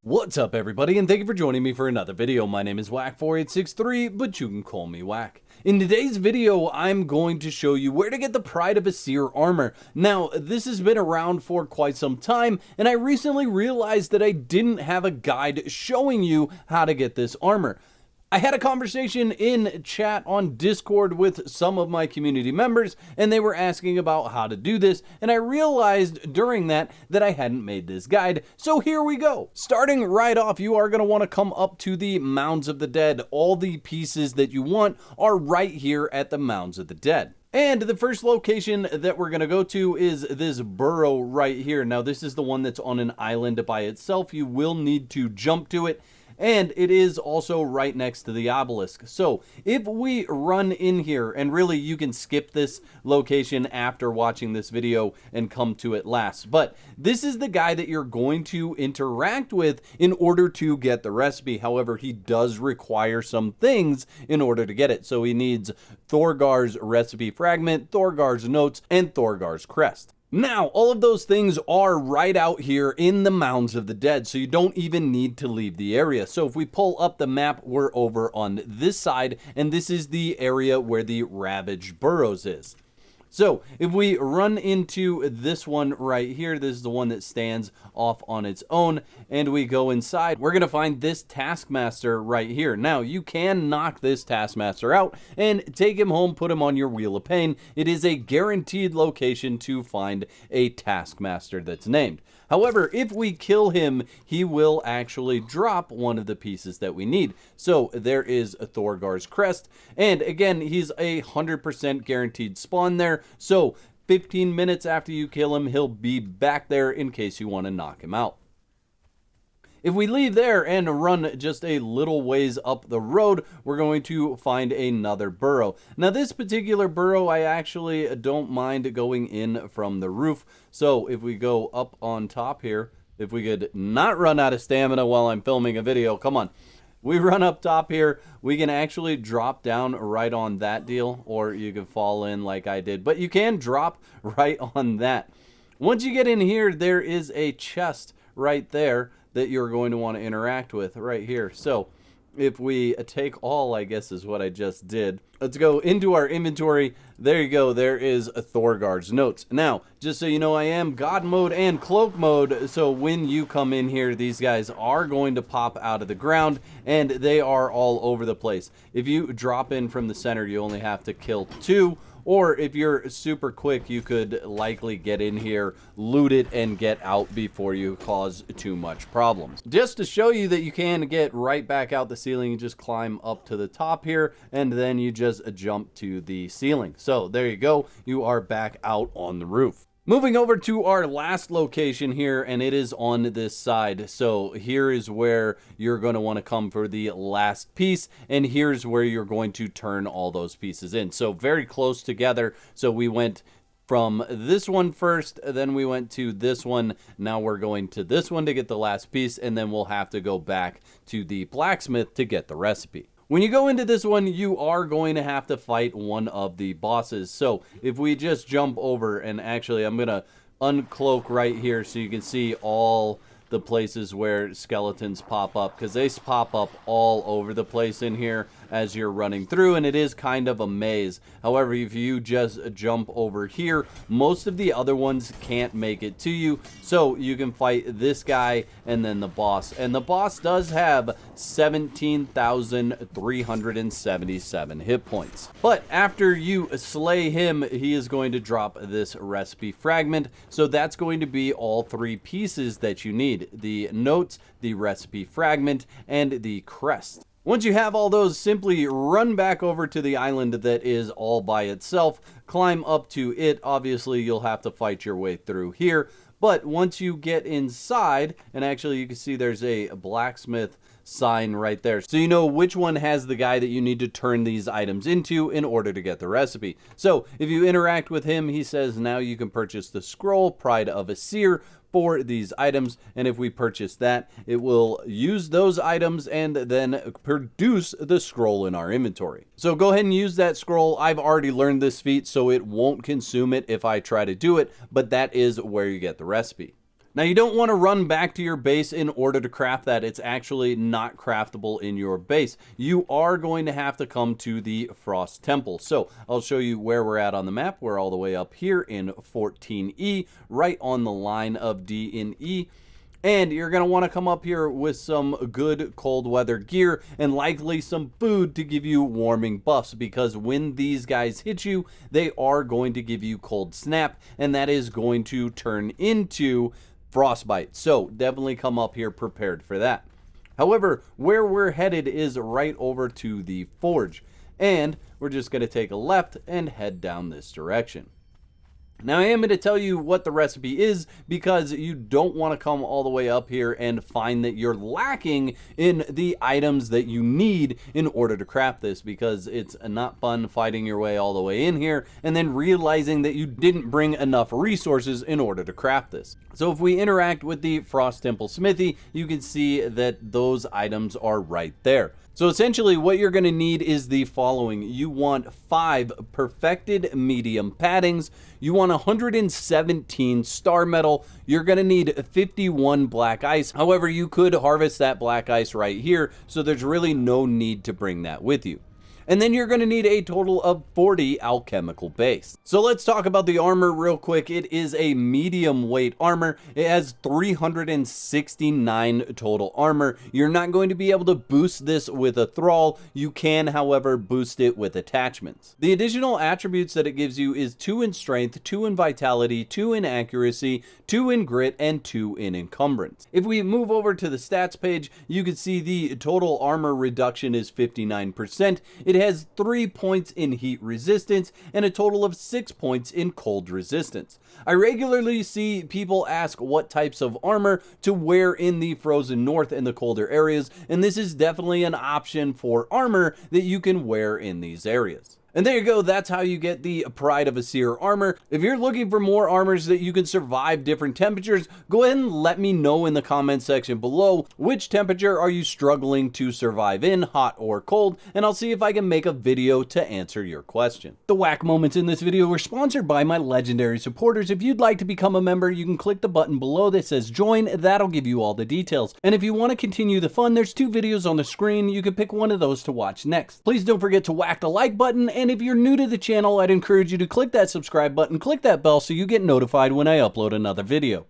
What's up everybody, and thank you for joining me for another video. My name is Whack4863, but you can call me Whack. In today's video, I'm going to show you where to get the Pride of Aesir armor. Now, this has been around for quite some time, and I recently realized that I didn't have a guide showing you how to get this armor. I had a conversation in chat on Discord with some of my community members, and they were asking about how to do this, and I realized during that I hadn't made this guide, so here we go. Starting right off, you are going to want to come up to the Mounds of the Dead. All the pieces that you want are right here at the Mounds of the Dead. And the first location that we're going to go to is this burrow right here. Now, this is the one that's on an island by itself. You will need to jump to it. And it is also right next to the obelisk. So if we run in here, and really you can skip this location after watching this video and come to it last, but this is the guy that you're going to interact with in order to get the recipe. However, he does require some things in order to get it. So he needs Thorgar's recipe fragment, Thorgar's notes, and Thorgar's crest. Now, all of those things are right out here in the Mounds of the Dead, so you don't even need to leave the area. So if we pull up the map, we're over on this side, and this is the area where the Ravaged Burrows is. So if we run into this one right here, this is the one that stands off on its own, and we go inside, we're going to find this Taskmaster right here. Now, you can knock this Taskmaster out and take him home, put him on your Wheel of Pain. It is a guaranteed location to find a Taskmaster that's named. However, if we kill him, he will actually drop one of the pieces that we need. So there is a Thorgar's crest, and again, he's 100% guaranteed spawn there. So 15 minutes after you kill him, he'll be back there in case you want to knock him out. If we leave there and run just a little ways up the road, we're going to find another burrow. Now, this particular burrow, I actually don't mind going in from the roof. So if we go up on top here, if we could not run out of stamina while I'm filming a video, come on. We run up top here, we can actually drop down right on that deal, or you can fall in like I did, but you can drop right on that. Once you get in here, there is a chest right there that you're going to want to interact with right here. So if we take all, I guess is what I just did. Let's go into our inventory. There you go. There is a Thorgar's notes. Now, just so you know, I am God mode and cloak mode. So when you come in here, these guys are going to pop out of the ground, and they are all over the place. If you drop in from the center, you only have to kill 2. Or if you're super quick, you could likely get in here, loot it, and get out before you cause too much problems. Just to show you that you can get right back out the ceiling, you just climb up to the top here, and then you just jump to the ceiling. So there you go. You are back out on the roof. Moving over to our last location here, and it is on this side. So here is where you're going to want to come for the last piece, and here's where you're going to turn all those pieces in. So very close together. So we went from this one first, then we went to this one. Now we're going to this one to get the last piece, and then we'll have to go back to the blacksmith to get the recipe. When you go into this one, you are going to have to fight one of the bosses. So if we just jump over, and actually I'm going to uncloak right here so you can see all the places where skeletons pop up, because they pop up all over the place in here as you're running through, and it is kind of a maze. However, if you just jump over here, most of the other ones can't make it to you, so you can fight this guy and then the boss. And the boss does have 17,377 hit points. But after you slay him, he is going to drop this recipe fragment, so that's going to be all 3 pieces that you need: the notes, the recipe fragment, and the crest. Once you have all those, simply run back over to the island that is all by itself, climb up to it. Obviously, you'll have to fight your way through here, but once you get inside, and actually you can see there's a blacksmith sign right there, so you know which one has the guy that you need to turn these items into in order to get the recipe. So if you interact with him, he says now you can purchase the scroll Pride of Aesir for these items, and if we purchase that, it will use those items and then produce the scroll in our inventory. So go ahead and use that scroll. I've already learned this feat, so it won't consume it if I try to do it, but that is where you get the recipe. Now you don't want to run back to your base in order to craft that. It's actually not craftable in your base. You are going to have to come to the Frost Temple. So I'll show you where we're at on the map. We're all the way up here in 14E, right on the line of D and E. And you're going to want to come up here with some good cold weather gear and likely some food to give you warming buffs, because when these guys hit you, they are going to give you cold snap, and that is going to turn into frostbite. So definitely come up here prepared for that. However, where we're headed is right over to the forge, and we're just going to take a left and head down this direction. Now I am going to tell you what the recipe is, because you don't want to come all the way up here and find that you're lacking in the items that you need in order to craft this, because it's not fun fighting your way all the way in here and then realizing that you didn't bring enough resources in order to craft this. So if we interact with the Frost Temple Smithy, you can see that those items are right there. So essentially what you're going to need is the following. You want 5 perfected medium paddings. You want 117 star metal. You're going to need 51 black ice. However, you could harvest that black ice right here, so there's really no need to bring that with you. And then you're going to need a total of 40 alchemical base. So let's talk about the armor real quick. It is a medium weight armor. It has 369 total armor. You're not going to be able to boost this with a thrall. You can, however, boost it with attachments. The additional attributes that it gives you is 2 in strength, 2 in vitality, 2 in accuracy, 2 in grit, and 2 in encumbrance. If we move over to the stats page, you can see the total armor reduction is 59%. It has 3 points in heat resistance and a total of 6 points in cold resistance. I regularly see people ask what types of armor to wear in the frozen north and the colder areas, and this is definitely an option for armor that you can wear in these areas. And there you go, that's how you get the Pride of Aesir armor. If you're looking for more armors that you can survive different temperatures, go ahead and let me know in the comment section below which temperature are you struggling to survive in, hot or cold, and I'll see if I can make a video to answer your question. The whack moments in this video were sponsored by my legendary supporters. If you'd like to become a member, you can click the button below that says join. That'll give you all the details. And if you want to continue the fun, there's 2 videos on the screen. You can pick one of those to watch next. Please don't forget to whack the like button, and if you're new to the channel, I'd encourage you to click that subscribe button, click that bell so you get notified when I upload another video.